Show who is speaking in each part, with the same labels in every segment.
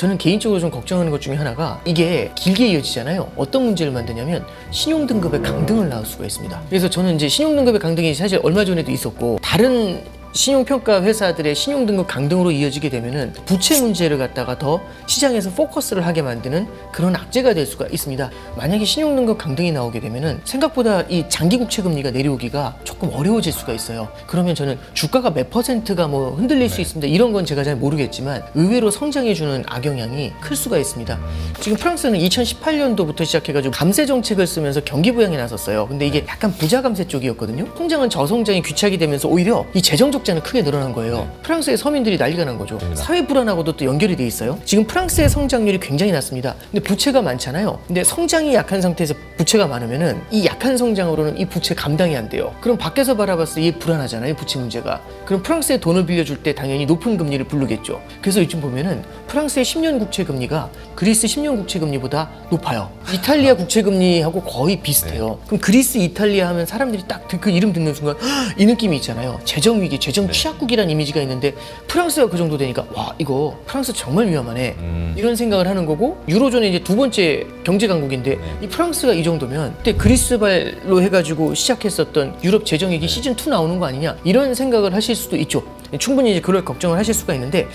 Speaker 1: 저는 개인적으로 좀 걱정하는 것 중에 하나가 이게 길게 이어지잖아요. 어떤 문제를 만드냐면 신용등급의 강등을 낳을 수가 있습니다. 그래서 저는 이제 신용등급의 강등이 사실 얼마 전에도 있었고 다른 신용평가 회사들의 신용등급 강등으로 이어지게 되면은 부채 문제를 갖다가 더 시장에서 포커스를 하게 만드는 그런 악재가 될 수가 있습니다. 만약에 신용등급 강등이 나오게 되면은 생각보다 이 장기 국채 금리가 내려오기가 조금 어려워질 수가 있어요. 그러면 저는 주가가 몇 퍼센트가 뭐 흔들릴 수 있습니다. 이런 건 제가 잘 모르겠지만 의외로 성장해주는 악영향이 클 수가 있습니다. 지금 프랑스는 2018년도부터 시작해가지고 감세 정책을 쓰면서 경기 부양에 나섰어요. 근데 이게 약간 부자 감세 쪽이었거든요. 통장은 저성장이 귀착이 되면서 오히려 이 재정 적자는 크게 늘어난 거예요. 프랑스의 서민들이 난리가 난 거죠. 사회 불안하고도 또 연결이 돼 있어요. 지금 프랑스의 성장률이 굉장히 낮습니다. 근데 부채가 많잖아요. 근데 성장이 약한 상태에서 부채가 많으면은 이 약한 성장으로는 이 부채 감당이 안 돼요. 그럼 밖에서 바라봤을 때 이게 불안하잖아요. 부채 문제가. 그럼 프랑스에 돈을 빌려줄 때 당연히 높은 금리를 부르겠죠. 그래서 요즘 보면은 프랑스의 10년 국채 금리가 그리스 10년 국채 금리보다 높아요. 이탈리아 국채 금리하고 거의 비슷해요. 그럼 그리스, 이탈리아 하면 사람들이 딱 그 이름 듣는 순간 이 느낌이 있잖아요. 재정 위기, 재정 취약국이라는 이미지가 있는데 프랑스가 그 정도 되니까 와 이거 프랑스 정말 위험하네 이런 생각을 하는 거고 유로존의 이제 두 번째 경제 강국인데 이 프랑스가 이 정도면 그때 그리스발로 해가지고 시작했었던 유럽 재정 위기 시즌 2 나오는 거 아니냐 이런 생각을 하실 수도 있죠. 충분히 이제 그럴 걱정을 하실 수가 있는데.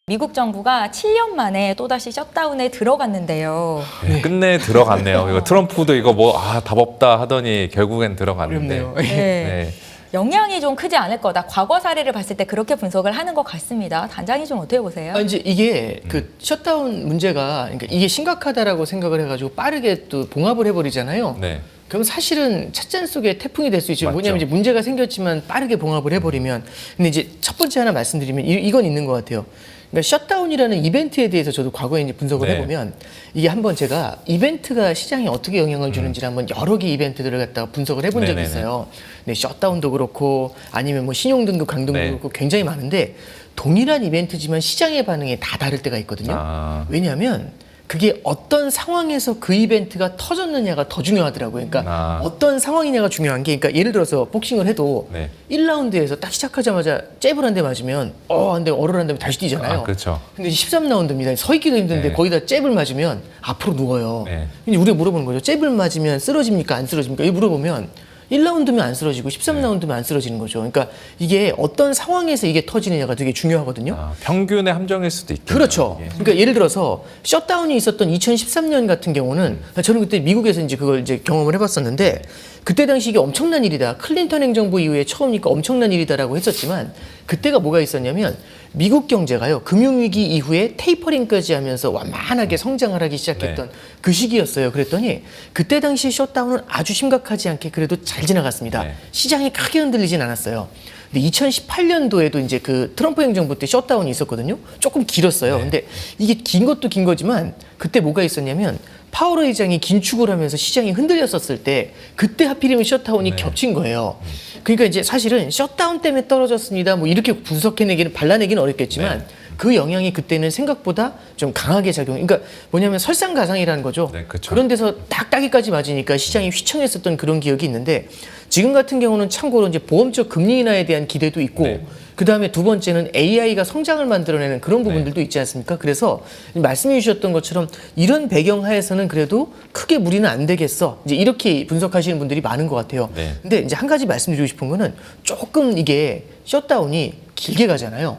Speaker 2: 미국 정부가 7년 만에 또다시 셧다운에 들어갔는데요.
Speaker 3: 네, 끝내 들어갔네요. 이거 트럼프도 이거 뭐 답 없다 하더니 결국엔 들어갔는데.
Speaker 1: 어렵네요.
Speaker 3: 네.
Speaker 2: 영향이 좀 크지 않을 거다. 과거 사례를 봤을 때 그렇게 분석을 하는 것 같습니다. 단장님 좀 어떻게 보세요?
Speaker 1: 이제 이게 그 셧다운 문제가 그러니까 이게 심각하다라고 생각을 해가지고 빠르게 또 봉합을 해버리잖아요.
Speaker 3: 네.
Speaker 1: 그럼 사실은 찻잔 속에 태풍이 될 수 있죠.
Speaker 3: 맞죠.
Speaker 1: 뭐냐면 이제 문제가 생겼지만 빠르게 봉합을 해버리면. 근데 이제 첫 번째 하나 말씀드리면 이건 있는 것 같아요. 그러니까 셧다운이라는 이벤트에 대해서 저도 과거에 이제 분석을 해보면 이게 한번 제가 이벤트가 시장에 어떻게 영향을 주는지를 한번 여러 개 이벤트들을 갖다가 분석을 해본 적이 있어요. 근데 셧다운도 그렇고 아니면 뭐 신용등급 강등도 그렇고 굉장히 많은데 동일한 이벤트지만 시장의 반응이 다 다를 때가 있거든요. 왜냐하면 그게 어떤 상황에서 그 이벤트가 터졌느냐가 더 중요하더라고요. 그러니까 어떤 상황이냐가 중요한 게, 그러니까 예를 들어서 복싱을 해도 1라운드에서 딱 시작하자마자 잽을 한 대 맞으면 한 대 얼얼한 다음에 다시 뛰잖아요.
Speaker 3: 그렇죠.
Speaker 1: 근데 13라운드입니다. 서 있기도 힘든데 거기다 잽을 맞으면 앞으로 누워요. 근데 우리가 물어보는 거죠. 잽을 맞으면 쓰러집니까? 안 쓰러집니까? 이거 물어보면 1라운드면 안 쓰러지고 13라운드면 안 쓰러지는 거죠. 그러니까 이게 어떤 상황에서 이게 터지느냐가 되게 중요하거든요.
Speaker 3: 평균의 함정일 수도 있겠네요.
Speaker 1: 그렇죠. 그러니까 예를 들어서 셧다운이 있었던 2013년 같은 경우는 저는 그때 미국에서 이제 그걸 이제 경험을 해봤었는데 그때 당시 이게 엄청난 일이다. 클린턴 행정부 이후에 처음이니까 엄청난 일이다라고 했었지만 그때가 뭐가 있었냐면 미국 경제가요 금융위기 이후에 테이퍼링까지 하면서 완만하게 성장을 하기 시작했던 그 시기였어요. 그랬더니 그때 당시 셧다운은 아주 심각하지 않게 그래도 잘 지나갔습니다. 시장이 크게 흔들리진 않았어요. 근데 2018년도에도 이제 그 트럼프 행정부 때 셧다운이 있었거든요. 조금 길었어요. 근데 이게 긴 것도 긴 거지만 그때 뭐가 있었냐면 파월 의장이 긴축을 하면서 시장이 흔들렸었을 때 그때 하필이면 셧다운이 겹친 거예요. 그러니까 이제 사실은 셧다운 때문에 떨어졌습니다. 뭐 이렇게 분석해내기는 발라내기는 어렵겠지만 그 영향이 그때는 생각보다 좀 강하게 작용. 그러니까 뭐냐면 설상가상이라는 거죠.
Speaker 3: 그렇죠.
Speaker 1: 그런 데서 딱 따기까지 맞으니까 시장이 휘청했었던 그런 기억이 있는데 지금 같은 경우는 참고로 이제 보험적 금리 인하에 대한 기대도 있고 그 다음에 두 번째는 AI가 성장을 만들어내는 그런 부분들도 있지 않습니까? 그래서 말씀해 주셨던 것처럼 이런 배경 하에서는 그래도 크게 무리는 안 되겠어. 이제 이렇게 분석하시는 분들이 많은 것 같아요. 근데 이제 한 가지 말씀드리고 싶은 거는 조금 이게 셧다운이 길게 가잖아요.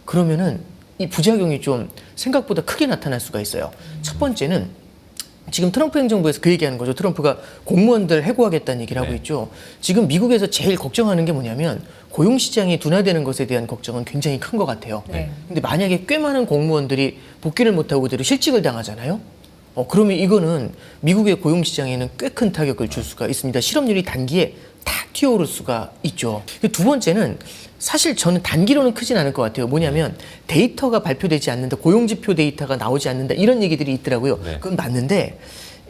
Speaker 1: 그러면은 이 부작용이 좀 생각보다 크게 나타날 수가 있어요. 첫 번째는 지금 트럼프 행정부에서 그 얘기하는 거죠. 트럼프가 공무원들 해고하겠다는 얘기를 하고 있죠. 지금 미국에서 제일 걱정하는 게 뭐냐면 고용시장이 둔화되는 것에 대한 걱정은 굉장히 큰 것 같아요. 근데 만약에 꽤 많은 공무원들이 복귀를 못하고 그대로 실직을 당하잖아요. 그러면 이거는 미국의 고용시장에는 꽤 큰 타격을 줄 수가 있습니다. 실업률이 단기에 탁 튀어오를 수가 있죠. 두 번째는 사실 저는 단기로는 크진 않을 것 같아요. 뭐냐면 데이터가 발표되지 않는다, 고용지표 데이터가 나오지 않는다 이런 얘기들이 있더라고요. 그건 맞는데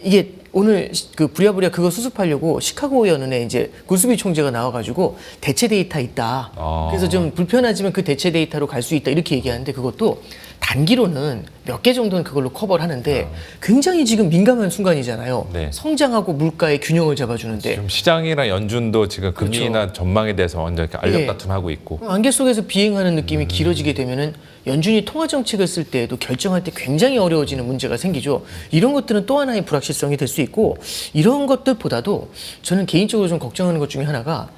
Speaker 1: 이게 오늘 그 부랴부랴 그거 수습하려고 시카고 연은에 이제 구스비 총재가 나와가지고 대체 데이터 있다. 그래서 좀 불편하지만 그 대체 데이터로 갈 수 있다 이렇게 얘기하는데 그것도 단기로는 몇 개 정도는 그걸로 커버를 하는데 굉장히 지금 민감한 순간이잖아요.
Speaker 3: 네.
Speaker 1: 성장하고 물가의 균형을 잡아주는데
Speaker 3: 지금 시장이랑 연준도 지금 금리나
Speaker 1: 그렇죠.
Speaker 3: 전망에 대해서 완전 이렇게
Speaker 1: 예.
Speaker 3: 알력다툼하고 있고.
Speaker 1: 안개 속에서 비행하는 느낌이 길어지게 되면은 연준이 통화 정책을 쓸 때에도 결정할 때 굉장히 어려워지는 문제가 생기죠. 이런 것들은 또 하나의 불확실성이 될 수 있고 이런 것들보다도 저는 개인적으로 좀 걱정하는 것 중에 하나가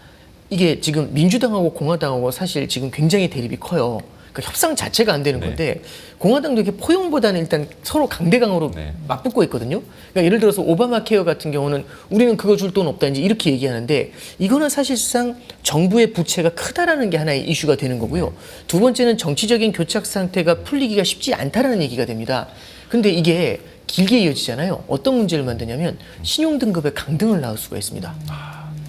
Speaker 1: 이게 지금 민주당하고 공화당하고 사실 지금 굉장히 대립이 커요. 그러니까 협상 자체가 안 되는
Speaker 3: 네.
Speaker 1: 건데 공화당도 이렇게 포용보다는 일단 서로 강대강으로
Speaker 3: 네.
Speaker 1: 맞붙고 있거든요. 그러니까 예를 들어서 오바마 케어 같은 경우는 우리는 그거 줄 돈 없다 이제 이렇게 얘기하는데 이거는 사실상 정부의 부채가 크다라는 게 하나의 이슈가 되는 거고요. 두 번째는 정치적인 교착 상태가 풀리기가 쉽지 않다라는 얘기가 됩니다. 근데 이게 길게 이어지잖아요. 어떤 문제를 만드냐면 신용등급의 강등을 낳을 수가 있습니다.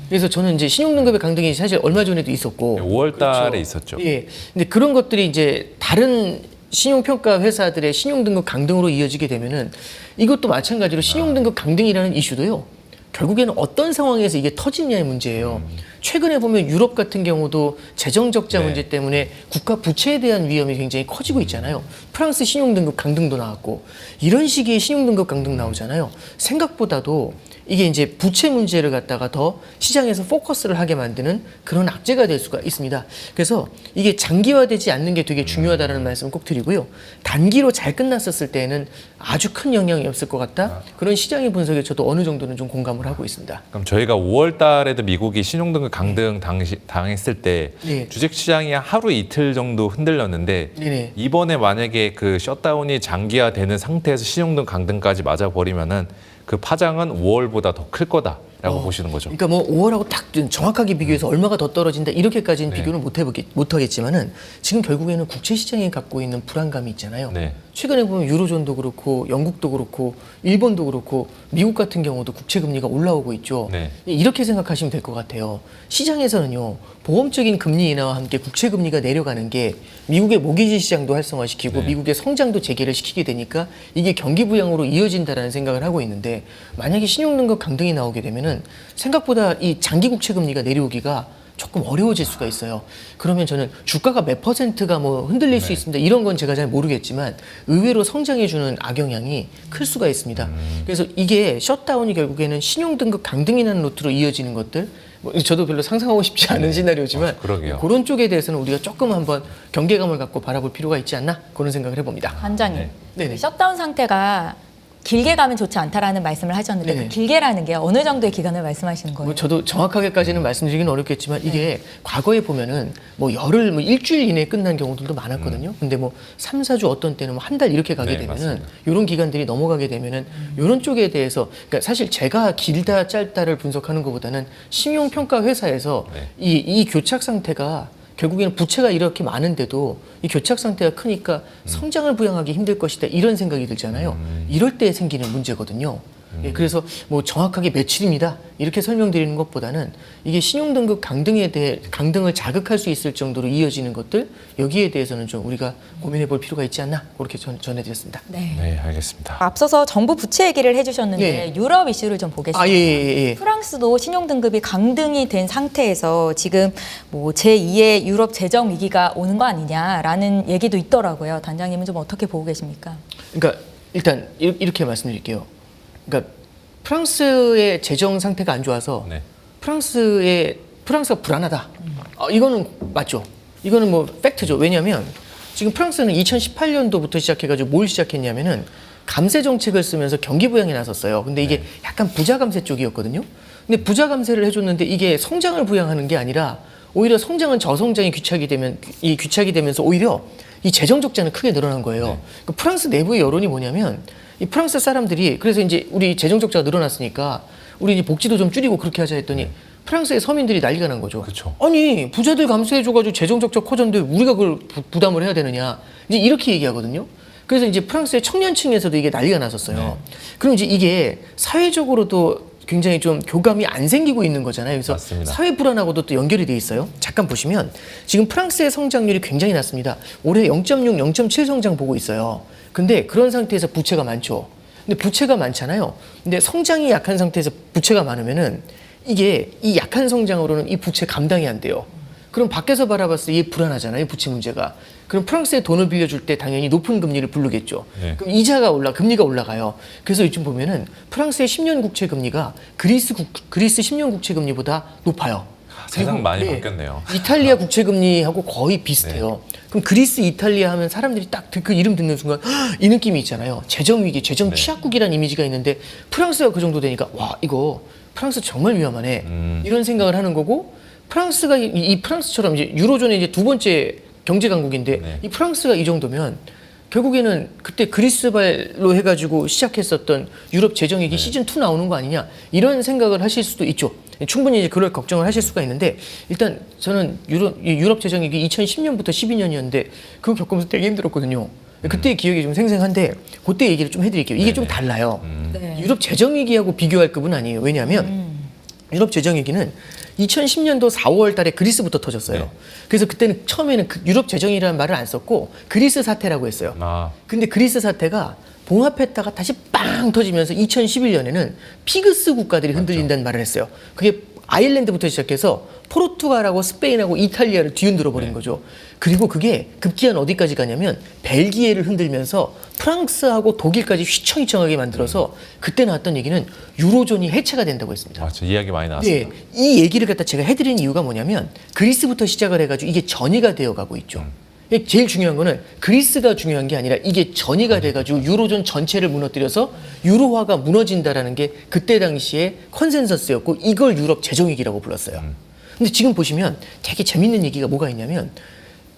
Speaker 1: 그래서 저는 이제 신용등급의 강등이 사실 얼마 전에도 있었고
Speaker 3: 5월 달에
Speaker 1: 그렇죠.
Speaker 3: 있었죠.
Speaker 1: 예. 근데 그런 것들이 이제 다른 신용평가 회사들의 신용등급 강등으로 이어지게 되면은 이것도 마찬가지로 신용등급 강등이라는 이슈도요. 결국에는 어떤 상황에서 이게 터지냐의 문제예요. 최근에 보면 유럽 같은 경우도 재정 적자
Speaker 3: 네.
Speaker 1: 문제 때문에 국가 부채에 대한 위험이 굉장히 커지고 있잖아요. 프랑스 신용등급 강등도 나왔고 이런 시기에 신용등급 강등 나오잖아요. 생각보다도 이게 이제 부채 문제를 갖다가 더 시장에서 포커스를 하게 만드는 그런 악재가 될 수가 있습니다. 그래서 이게 장기화되지 않는 게 되게 중요하다는 말씀을 꼭 드리고요. 단기로 잘 끝났었을 때에는 아주 큰 영향이 없을 것 같다. 그런 시장의 분석에 저도 어느 정도는 좀 공감을 하고 있습니다.
Speaker 3: 그럼 저희가 5월 달에도 미국이 신용등급 강등 당했을 때
Speaker 1: 네.
Speaker 3: 주식시장이 하루 이틀 정도 흔들렸는데
Speaker 1: 네네.
Speaker 3: 이번에 만약에 그 셧다운이 장기화되는 상태에서 신용등급 강등까지 맞아버리면은 그 파장은 5월보다 더 클 거다라고 보시는 거죠.
Speaker 1: 그러니까 뭐 5월하고 딱 정확하게 비교해서 얼마가 더 떨어진다 이렇게까지는
Speaker 3: 네.
Speaker 1: 비교를 못하겠지만은 지금 결국에는 국채 시장이 갖고 있는 불안감이 있잖아요.
Speaker 3: 네.
Speaker 1: 최근에 보면 유로존도 그렇고 영국도 그렇고 일본도 그렇고 미국 같은 경우도 국채 금리가 올라오고 있죠.
Speaker 3: 네.
Speaker 1: 이렇게 생각하시면 될 것 같아요. 시장에서는요 보험적인 금리 인하와 함께 국채 금리가 내려가는 게 미국의 모기지 시장도 활성화시키고
Speaker 3: 네.
Speaker 1: 미국의 성장도 재개를 시키게 되니까 이게 경기 부양으로 이어진다라는 생각을 하고 있는데 만약에 신용등급 강등이 나오게 되면은 생각보다 이 장기 국채 금리가 내려오기가 조금 어려워질 수가 있어요. 그러면 저는 주가가 몇 퍼센트가 뭐 흔들릴 수 있습니다. 이런 건 제가 잘 모르겠지만 의외로 성장해주는 악영향이 클 수가 있습니다. 그래서 이게 셧다운이 결국에는 신용등급 강등이라는 루트로 이어지는 것들 뭐 저도 별로 상상하고 싶지 않은 시나리오지만
Speaker 3: 그러게요.
Speaker 1: 그런 쪽에 대해서는 우리가 조금 한번 경계감을 갖고 바라볼 필요가 있지 않나 그런 생각을 해봅니다.
Speaker 2: 단장님,
Speaker 3: 네.
Speaker 1: 네네.
Speaker 2: 셧다운 상태가 길게 가면 좋지 않다라는 말씀을 하셨는데
Speaker 1: 네네.
Speaker 2: 그 길게라는 게 어느 정도의 기간을 말씀하시는 거예요?
Speaker 1: 뭐 저도 정확하게까지는 말씀드리기는 어렵겠지만 이게 과거에 보면은 뭐 열흘 뭐 일주일 이내에 끝난 경우들도 많았거든요. 근데 뭐 3, 4주 어떤 때는 뭐 한 달 이렇게 가게
Speaker 3: 네,
Speaker 1: 되면은
Speaker 3: 맞습니다.
Speaker 1: 이런 기간들이 넘어가게 되면은 이런 쪽에 대해서 그러니까 사실 제가 길다 짧다를 분석하는 것보다는 신용 평가 회사에서
Speaker 3: 네.
Speaker 1: 이 교착 상태가 결국에는 부채가 이렇게 많은데도 이 교착 상태가 크니까 성장을 부양하기 힘들 것이다 이런 생각이 들잖아요. 이럴 때 생기는 문제거든요. 예, 그래서 뭐 정확하게 며칠입니다 이렇게 설명드리는 것보다는 이게 신용등급 강등에 대해 강등을 자극할 수 있을 정도로 이어지는 것들 여기에 대해서는 좀 우리가 고민해볼 필요가 있지 않나 그렇게 전해드렸습니다.
Speaker 2: 네.
Speaker 3: 네, 알겠습니다.
Speaker 2: 앞서서 정부 부채 얘기를 해주셨는데
Speaker 1: 네.
Speaker 2: 유럽 이슈를 좀 보겠습니다.
Speaker 1: 아, 예.
Speaker 2: 프랑스도 신용등급이 강등이 된 상태에서 지금 뭐 제2의 유럽 재정 위기가 오는 거 아니냐라는 얘기도 있더라고요. 단장님은 좀 어떻게 보고 계십니까?
Speaker 1: 그러니까 일단 이렇게 말씀드릴게요. 그러니까 프랑스의 재정 상태가 안 좋아서
Speaker 3: 네.
Speaker 1: 프랑스가 불안하다. 이거는 맞죠. 이거는 뭐 팩트죠. 왜냐하면 지금 프랑스는 2018년도부터 시작해가지고 뭘 시작했냐면은 감세 정책을 쓰면서 경기 부양에 나섰어요. 근데 이게 약간 부자 감세 쪽이었거든요. 근데 부자 감세를 해줬는데 이게 성장을 부양하는 게 아니라 오히려 성장은 저성장이 귀착이 되면서 오히려 이 재정 적자는 크게 늘어난 거예요. 그 프랑스 내부의 여론이 뭐냐면 이 프랑스 사람들이 그래서 이제 우리 재정 적자가 늘어났으니까 우리 이제 복지도 좀 줄이고 그렇게 하자 했더니 프랑스의 서민들이 난리가 난 거죠.
Speaker 3: 그쵸.
Speaker 1: 아니 부자들 감세해줘가지고 재정 적자 커졌는데 우리가 그걸 부담을 해야 되느냐 이제 이렇게 얘기하거든요. 그래서 이제 프랑스의 청년층에서도 이게 난리가 났었어요. 그럼 이제 이게 사회적으로도 굉장히 좀 교감이 안 생기고 있는 거잖아요. 그래서
Speaker 3: 맞습니다.
Speaker 1: 사회 불안하고도 또 연결이 돼 있어요. 잠깐 보시면 지금 프랑스의 성장률이 굉장히 낮습니다. 올해 0.6, 0.7 성장 보고 있어요. 근데 그런 상태에서 부채가 많죠. 근데 부채가 많잖아요. 근데 성장이 약한 상태에서 부채가 많으면은 이게 이 약한 성장으로는 이 부채 감당이 안 돼요. 그럼 밖에서 바라봤을 때 이게 불안하잖아요. 부채 문제가. 그럼 프랑스에 돈을 빌려줄 때 당연히 높은 금리를 부르겠죠.
Speaker 3: 네.
Speaker 1: 그럼 금리가 올라가요. 그래서 요즘 보면은 프랑스의 10년 국채 금리가 그리스 10년 국채 금리보다 높아요.
Speaker 3: 세상
Speaker 1: 그리고,
Speaker 3: 많이
Speaker 1: 네,
Speaker 3: 바뀌었네요.
Speaker 1: 이탈리아 국채 금리하고 거의 비슷해요. 그럼 그리스, 이탈리아 하면 사람들이 딱 그 이름 듣는 순간 이 느낌이 있잖아요. 재정 위기, 재정 취약국이라는 이미지가 있는데 프랑스가 그 정도 되니까 와 이거 프랑스 정말 위험하네 이런 생각을 하는 거고 프랑스가 이 프랑스처럼 이제 유로존의 이제 두 번째 경제 강국인데
Speaker 3: 네.
Speaker 1: 이 프랑스가 이 정도면 결국에는 그때 그리스발로 해가지고 시작했었던 유럽 재정위기 시즌 2 나오는 거 아니냐 이런 생각을 하실 수도 있죠. 충분히 이제 그럴 걱정을 하실 수가 있는데 일단 저는 유럽 재정위기 2010년부터 12년이었는데 그거 겪으면서 되게 힘들었거든요. 그때의 기억이 좀 생생한데 그때 얘기를 좀 해드릴게요. 이게 좀 달라요.
Speaker 2: 네.
Speaker 1: 유럽 재정위기하고 비교할 급은 아니에요. 왜냐하면 유럽 재정위기는 2010년도 4월 달에 그리스부터 터졌어요.
Speaker 3: 네.
Speaker 1: 그래서 그때는 처음에는 유럽 재정이라는 말을 안 썼고 그리스 사태라고 했어요.
Speaker 3: 아,
Speaker 1: 근데 그리스 사태가 봉합했다가 다시 빵 터지면서 2011년에는 피그스 국가들이 흔들린다는 말을 했어요. 그게 아일랜드부터 시작해서 포르투갈하고 스페인하고 이탈리아를 뒤흔들어 버린 거죠. 그리고 그게 급기야 어디까지 가냐면 벨기에를 흔들면서 프랑스하고 독일까지 휘청휘청하게 만들어서 그때 나왔던 얘기는 유로존이 해체가 된다고 했습니다.
Speaker 3: 맞죠. 이야기 많이 나왔습니다.
Speaker 1: 네, 이 얘기를 갖다 제가 해드린 이유가 뭐냐면 그리스부터 시작을 해가지고 이게 전이가 되어가고 있죠. 제일 중요한 거는 그리스가 중요한 게 아니라 이게 전이가 돼가지고 유로존 전체를 무너뜨려서 유로화가 무너진다라는 게 그때 당시에 컨센서스였고 이걸 유럽 재정위기라고 불렀어요. 근데 지금 보시면 되게 재밌는 얘기가 뭐가 있냐면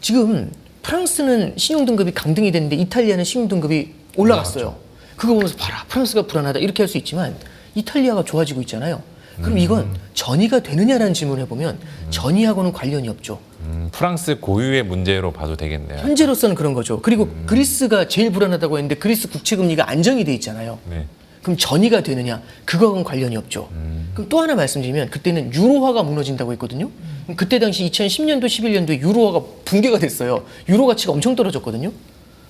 Speaker 1: 지금 프랑스는 신용등급이 강등이 됐는데 이탈리아는 신용등급이 올라갔어요. 그거 보면서 봐라 프랑스가 불안하다 이렇게 할 수 있지만 이탈리아가 좋아지고 있잖아요. 그럼 이건 전이가 되느냐라는 질문을 해보면 전이하고는 관련이 없죠.
Speaker 3: 프랑스 고유의 문제로 봐도 되겠네요.
Speaker 1: 현재로서는 그런 거죠. 그리고 그리스가 제일 불안하다고 했는데 그리스 국채 금리가 안정이 돼 있잖아요.
Speaker 3: 네.
Speaker 1: 그럼 전이가 되느냐? 그거하고는 관련이 없죠. 그럼 또 하나 말씀드리면 그때는 유로화가 무너진다고 했거든요. 그럼 그때 당시 2010년도, 11년도에 유로화가 붕괴가 됐어요. 유로 가치가 엄청 떨어졌거든요.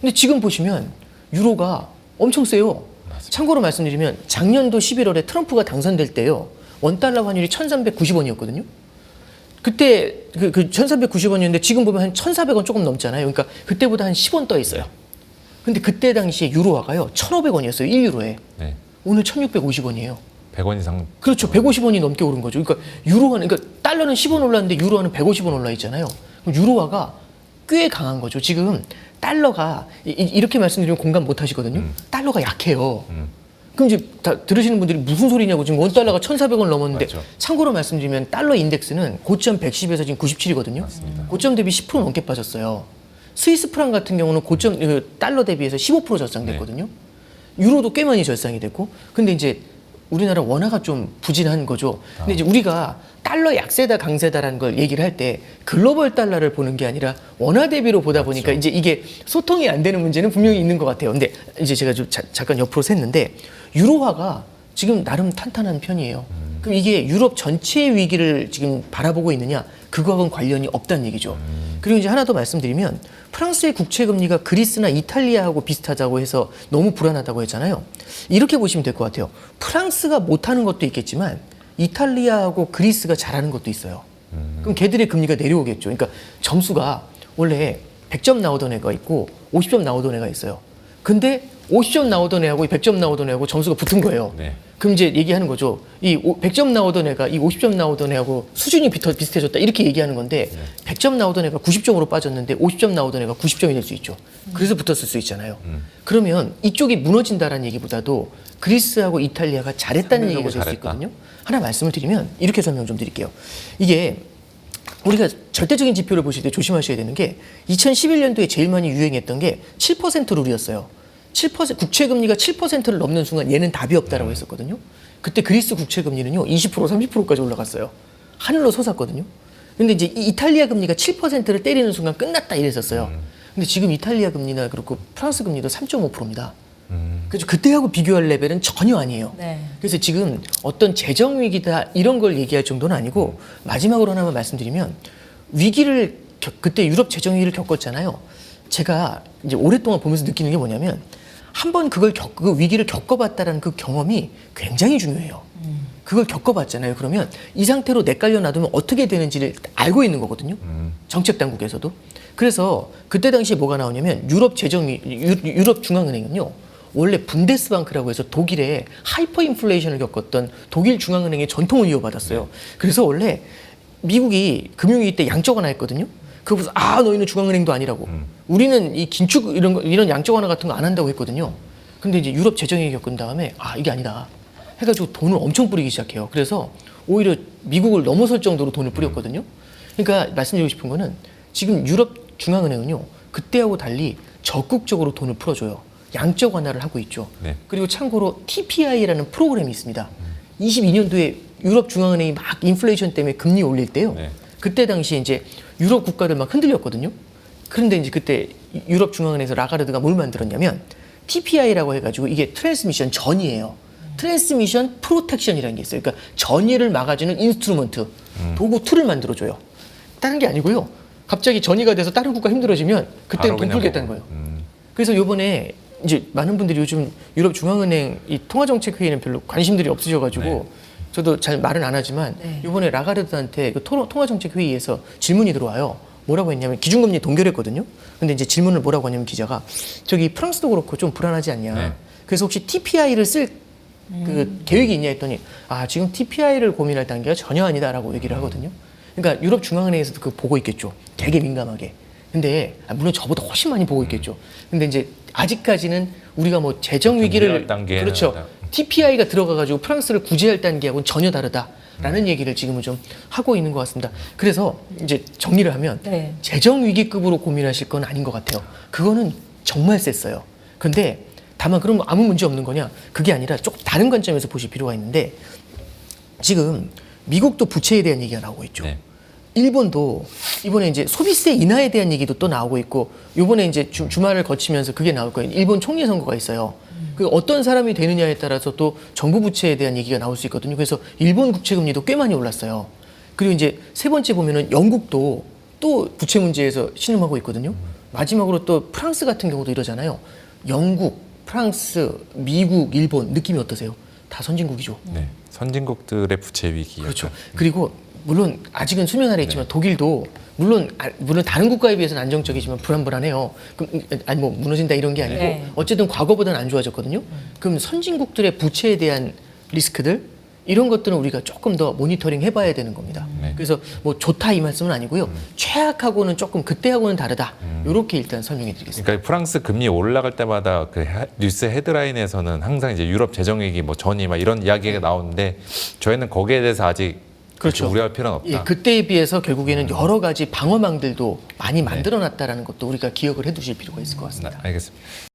Speaker 1: 근데 지금 보시면 유로가 엄청 세요. 참고로 말씀드리면 작년도 11월에 트럼프가 당선될 때요. 원달러 환율이 1,390원이었거든요. 그때 그 1,390원이었는데 지금 보면 한 1,400원 조금 넘잖아요. 그러니까 그때보다 한 10원 떠 있어요. 근데 그때 당시에 유로화가요. 1,500원이었어요. 1유로에.
Speaker 3: 네.
Speaker 1: 오늘 1,650원이에요.
Speaker 3: 100원 이상.
Speaker 1: 그렇죠. 150원이 넘게 오른 거죠. 그러니까 유로화는 그러니까 달러는 10원 올랐는데 유로화는 150원 올라 있잖아요. 그럼 유로화가 꽤 강한 거죠. 지금 달러가 이렇게 말씀드리면 공감 못 하시거든요. 달러가 약해요. 그럼 이제 다 들으시는 분들이 무슨 소리냐고 지금 원달러가 1,400원 넘었는데
Speaker 3: 맞죠.
Speaker 1: 참고로 말씀드리면 달러 인덱스는 고점 110에서 지금 97이거든요. 고점 대비 10% 넘게 빠졌어요. 스위스 프랑 같은 경우는 고점 달러 대비해서 15% 절상됐거든요. 유로도 꽤 많이 절상이 됐고 근데 이제 우리나라 원화가 좀 부진한 거죠. 근데 이제 우리가 달러 약세다 강세다라는 걸 얘기를 할 때 글로벌 달러를 보는 게 아니라 원화 대비로 보다 보니까 이제 이게 소통이 안 되는 문제는 분명히 있는 것 같아요. 근데 이제 제가 좀 잠깐 옆으로 샜는데 유로화가 지금 나름 탄탄한 편이에요. 그럼 이게 유럽 전체의 위기를 지금 바라보고 있느냐? 그거하고는 관련이 없다는 얘기죠. 그리고 이제 하나 더 말씀드리면 프랑스의 국채 금리가 그리스나 이탈리아하고 비슷하다고 해서 너무 불안하다고 했잖아요. 이렇게 보시면 될 것 같아요. 프랑스가 못하는 것도 있겠지만 이탈리아하고 그리스가 잘하는 것도 있어요. 그럼 걔들의 금리가 내려오겠죠. 그러니까 점수가 원래 100점 나오던 애가 있고 50점 나오던 애가 있어요. 근데 50점 나오던 애하고 100점 나오던 애하고 점수가 붙은 거예요.
Speaker 3: 네.
Speaker 1: 그럼 이제 얘기하는 거죠. 이 100점 나오던 애가 이 50점 나오던 애하고 수준이 비슷해졌다 이렇게 얘기하는 건데 100점 나오던 애가 90점으로 빠졌는데 50점 나오던 애가 90점이 될 수 있죠. 그래서 붙었을 수 있잖아요. 그러면 이쪽이 무너진다라는 얘기보다도 그리스하고 이탈리아가 잘했다는 얘기가 될 수
Speaker 3: 잘했다.
Speaker 1: 있거든요. 하나 말씀을 드리면 이렇게 설명 좀 드릴게요. 이게 우리가 절대적인 지표를 보실 때 조심하셔야 되는 게 2011년도에 제일 많이 유행했던 게 7% 룰이었어요. 7% 국채 금리가 7%를 넘는 순간 얘는 답이 없다라고 했었거든요. 그때 그리스 국채 금리는요 20% 30%까지 올라갔어요. 하늘로 솟았거든요. 근데 이제 이 이탈리아 금리가 7%를 때리는 순간 끝났다 이랬었어요. 근데 지금 이탈리아 금리나 그렇고 프랑스 금리도 3.5%입니다. 그래서 그때하고 비교할 레벨은 전혀 아니에요.
Speaker 2: 네.
Speaker 1: 그래서 지금 어떤 재정 위기다 이런 걸 얘기할 정도는 아니고 마지막으로 하나만 말씀드리면 위기를 그때 유럽 재정 위기를 겪었잖아요. 제가 이제 오랫동안 보면서 느끼는 게 뭐냐면 한번 그 위기를 겪어봤다라는 그 경험이 굉장히 중요해요. 그걸 겪어봤잖아요. 그러면 이 상태로 내깔려 놔두면 어떻게 되는지를 알고 있는 거거든요. 정책 당국에서도. 그래서 그때 당시에 뭐가 나오냐면 유럽 중앙은행은요. 원래 분데스방크라고 해서 독일의 하이퍼 인플레이션을 겪었던 독일 중앙은행의 전통을 이어받았어요. 그래서 원래 미국이 금융위기 때 양적 완화 했거든요. 그거서 너희는 중앙은행도 아니라고. 우리는 이 긴축 이런 양적 완화 같은 거 안 한다고 했거든요. 근데 이제 유럽 재정위기 겪은 다음에 이게 아니다 해가지고 돈을 엄청 뿌리기 시작해요. 그래서 오히려 미국을 넘어설 정도로 돈을 뿌렸거든요. 그러니까 말씀드리고 싶은 거는 지금 유럽 중앙은행은요. 그때하고 달리 적극적으로 돈을 풀어줘요. 양적 완화를 하고 있죠.
Speaker 3: 네.
Speaker 1: 그리고 참고로 TPI라는 프로그램이 있습니다. 22년도에 유럽 중앙은행이 막 인플레이션 때문에 금리 올릴 때요.
Speaker 3: 네.
Speaker 1: 그때 당시에 이제 유럽 국가들 막 흔들렸거든요. 그런데 이제 그때 유럽 중앙은행에서 라가르드가 뭘 만들었냐면 TPI라고 해가지고 이게 트랜스미션 전이에요. 트랜스미션 프로텍션이라는 게 있어요. 그러니까 전이를 막아주는 인스트루먼트, 도구 툴을 만들어줘요. 다른 게 아니고요. 갑자기 전이가 돼서 다른 국가 힘들어지면 그때는 돈 풀겠다는 거예요. 그래서 요번에 이제 많은 분들이 요즘 유럽 중앙은행 이 통화정책회의는 별로 관심들이 없으셔가지고
Speaker 3: 네.
Speaker 1: 저도 잘 말은 안 하지만 이번에 라가르드한테 그 통화정책회의에서 질문이 들어와요. 뭐라고 했냐면 기준금리 동결했거든요. 근데 이제 질문을 뭐라고 하냐면 기자가 저기 프랑스도 그렇고 좀 불안하지 않냐.
Speaker 3: 네.
Speaker 1: 그래서 혹시 TPI를 쓸 그 계획이 있냐 했더니 지금 TPI를 고민할 단계가 전혀 아니다라고 얘기를 하거든요. 그러니까 유럽 중앙은행에서도 그거 보고 있겠죠. 되게 민감하게. 근데 물론 저보다 훨씬 많이 보고 있겠죠. 근데 이제 아직까지는 우리가 뭐 재정 위기를
Speaker 3: 단계에는
Speaker 1: 그렇죠.
Speaker 3: 아니다.
Speaker 1: TPI가 들어가가지고 프랑스를 구제할 단계하고는 전혀 다르다라는 얘기를 지금은 좀 하고 있는 것 같습니다. 그래서 이제 정리를 하면
Speaker 2: 네.
Speaker 1: 재정 위기급으로 고민하실 건 아닌 것 같아요. 그거는 정말 셌어요. 근데 다만 그럼 아무 문제 없는 거냐? 그게 아니라 조금 다른 관점에서 보실 필요가 있는데 지금 미국도 부채에 대한 얘기가 나오고 있죠.
Speaker 3: 네.
Speaker 1: 일본도 이번에 이제 소비세 인하에 대한 얘기도 또 나오고 있고 요번에 이제 주말을 거치면서 그게 나올 거예요. 일본 총리 선거가 있어요. 그 어떤 사람이 되느냐에 따라서 또 정부 부채에 대한 얘기가 나올 수 있거든요. 그래서 일본 국채 금리도 꽤 많이 올랐어요. 그리고 이제 세 번째 보면은 영국도 또 부채 문제에서 신음하고 있거든요. 마지막으로 또 프랑스 같은 경우도 이러잖아요. 영국, 프랑스, 미국, 일본 느낌이 어떠세요? 다 선진국이죠.
Speaker 3: 네. 선진국들의 부채 위기.
Speaker 1: 그렇죠.
Speaker 3: 약간.
Speaker 1: 그리고 물론 아직은 수면 아래 있지만 독일도 물론 다른 국가에 비해서는 안정적이지만 불안해요. 그럼 아니 뭐 무너진다 이런 게 아니고
Speaker 2: 네.
Speaker 1: 어쨌든 과거보다는 안 좋아졌거든요. 그럼 선진국들의 부채에 대한 리스크들 이런 것들은 우리가 조금 더 모니터링 해봐야 되는 겁니다.
Speaker 3: 네.
Speaker 1: 그래서 뭐 좋다 이 말씀은 아니고요. 최악하고는 조금 그때하고는 다르다. 이렇게 일단 설명해드리겠습니다.
Speaker 3: 그러니까 프랑스 금리 올라갈 때마다 그 뉴스 헤드라인에서는 항상 이제 유럽 재정 위기 뭐 전이 막 이런 이야기가 나오는데 저희는 거기에 대해서 아직
Speaker 1: 그렇죠.
Speaker 3: 우려할 필요는 없다.
Speaker 1: 예, 그때에 비해서 결국에는 여러 가지 방어망들도 많이 만들어놨다라는 것도 우리가 기억을 해두실 필요가 있을 것 같습니다.
Speaker 3: 알겠습니다.